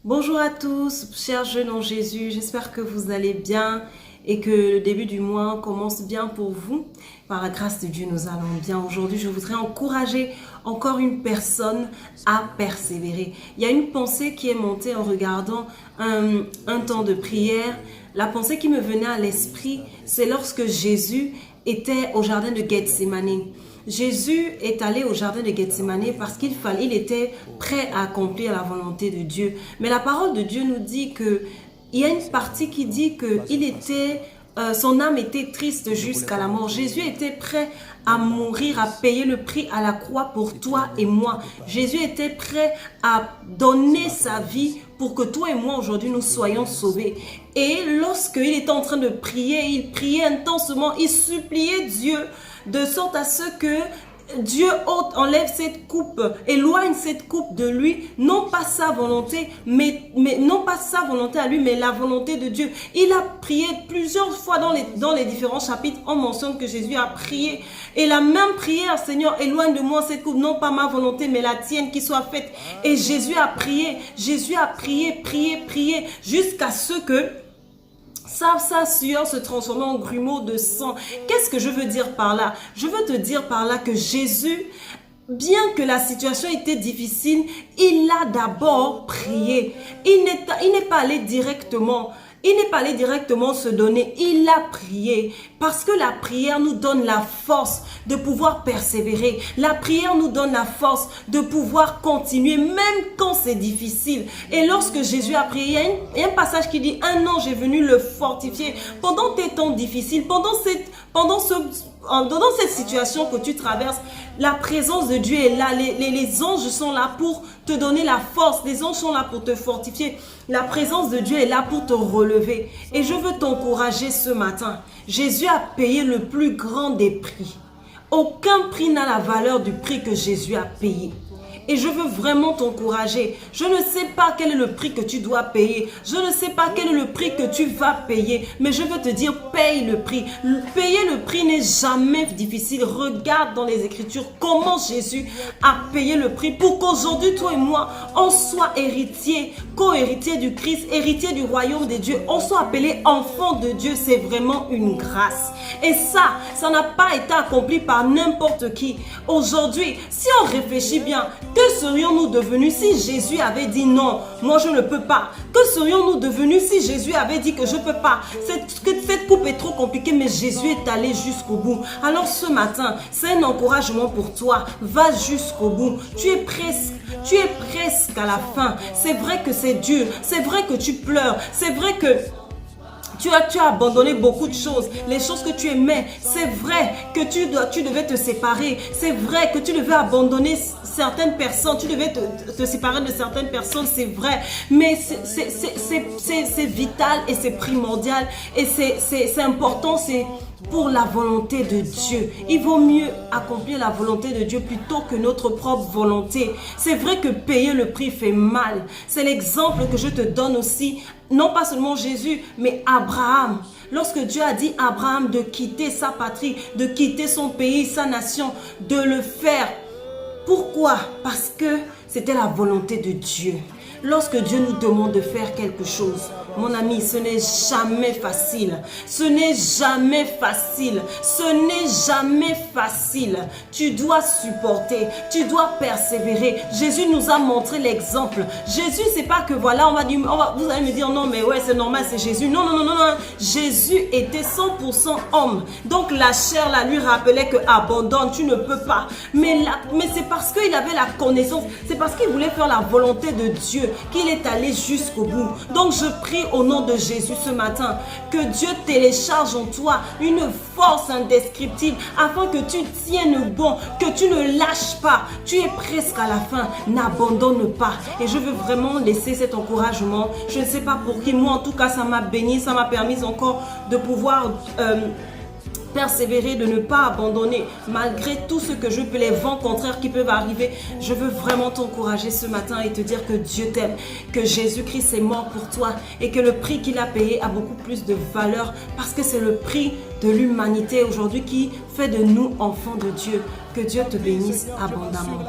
Bonjour à tous, chers jeunes en Jésus, j'espère que vous allez bien et que le début du mois commence bien pour vous. Par la grâce de Dieu, nous allons bien. Aujourd'hui, je voudrais encourager encore une personne à persévérer. Il y a une pensée qui est montée en regardant un temps de prière. La pensée qui me venait à l'esprit, c'est lorsque Jésus était au jardin de Gethsémani. Jésus est allé au jardin de Gethsémani parce qu'il était prêt à accomplir la volonté de Dieu. Mais la parole de Dieu nous dit que il y a une partie qui dit que son âme était triste jusqu'à la mort. Jésus était prêt à mourir, à payer le prix à la croix pour toi et moi. Jésus était prêt à donner sa vie pour que toi et moi aujourd'hui nous soyons sauvés. Et lorsqu'il était en train de prier, il priait intensement, il suppliait Dieu de sorte à ce que Dieu enlève cette coupe, éloigne cette coupe de lui, non pas sa volonté, mais non pas sa volonté à lui, mais la volonté de Dieu. Il a prié plusieurs fois dans les différents chapitres, on mentionne que Jésus a prié. Et la même prière, Seigneur, éloigne de moi cette coupe, non pas ma volonté, mais la tienne qui soit faite. Et Jésus a prié, prié, jusqu'à ce que sa sueur se transformait en grumeaux de sang. Qu'est-ce que je veux dire par là? Je veux te dire par là que Jésus, bien que la situation était difficile, il a d'abord prié. Il n'est pas allé directement. Il n'est pas allé directement se donner, il a prié parce que la prière nous donne la force de pouvoir persévérer. La prière nous donne la force de pouvoir continuer même quand c'est difficile. Et lorsque Jésus a prié, il y a un passage qui dit « Un ange est venu le fortifier » pendant tes temps difficiles, pendant cette situation que tu traverses. La présence de Dieu est là, les anges sont là pour te donner la force, les anges sont là pour te fortifier. La présence de Dieu est là pour te relever. Et je veux t'encourager ce matin. Jésus a payé le plus grand des prix. Aucun prix n'a la valeur du prix que Jésus a payé. Et je veux vraiment t'encourager. Je ne sais pas quel est le prix que tu dois payer. Je ne sais pas quel est le prix que tu vas payer. Mais je veux te dire, paye le prix. Payer le prix n'est jamais difficile. Regarde dans les Écritures comment Jésus a payé le prix pour qu'aujourd'hui, toi et moi, on soit héritiers, co-héritiers du Christ, héritiers du royaume des dieux. On soit appelés enfants de Dieu. C'est vraiment une grâce. Et ça n'a pas été accompli par n'importe qui. Aujourd'hui, si on réfléchit bien, que serions-nous devenus si Jésus avait dit non, moi je ne peux pas? Que serions-nous devenus si Jésus avait dit que je ne peux pas? Cette coupe est trop compliquée, mais Jésus est allé jusqu'au bout. Alors ce matin, c'est un encouragement pour toi. Va jusqu'au bout. Tu es presque à la fin. C'est vrai que c'est dur. C'est vrai que tu pleures. C'est vrai que tu as abandonné beaucoup de choses, les choses que tu aimais. C'est vrai que tu devais te séparer. C'est vrai que tu devais abandonner certaines personnes. Tu devais te séparer de certaines personnes, c'est vrai. Mais c'est vital et c'est primordial. Et c'est important, c'est pour la volonté de Dieu. Il vaut mieux accomplir la volonté de Dieu plutôt que notre propre volonté. C'est vrai que payer le prix fait mal. C'est l'exemple que je te donne aussi, non pas seulement Jésus, mais Abraham. Lorsque Dieu a dit à Abraham de quitter sa patrie, de quitter son pays, sa nation, de le faire. Pourquoi? Parce que c'était la volonté de Dieu. Lorsque Dieu nous demande de faire quelque chose, mon ami, ce n'est jamais facile. Ce n'est jamais facile. Ce n'est jamais facile. Tu dois supporter. Tu dois persévérer. Jésus nous a montré l'exemple. Jésus, c'est pas que voilà, vous allez me dire non, mais ouais, c'est normal, c'est Jésus. Non. Jésus était 100% homme. Donc la chair là lui rappelait que abandonne, tu ne peux pas. Mais c'est parce qu'il avait la connaissance. C'est parce qu'il voulait faire la volonté de Dieu qu'il est allé jusqu'au bout. Donc je prie au nom de Jésus ce matin que Dieu télécharge en toi une force indescriptible afin que tu tiennes bon, que tu ne lâches pas. Tu es presque à la fin, n'abandonne pas. Et je veux vraiment laisser cet encouragement. Je ne sais pas pour qui, moi en tout cas ça m'a béni, ça m'a permis encore de pouvoir persévérer, de ne pas abandonner malgré tout ce que je peux, les vents contraires qui peuvent arriver. Je veux vraiment t'encourager ce matin et te dire que Dieu t'aime, que Jésus-Christ est mort pour toi et que le prix qu'il a payé a beaucoup plus de valeur parce que c'est le prix de l'humanité aujourd'hui qui fait de nous enfants de Dieu. Que Dieu te bénisse abondamment.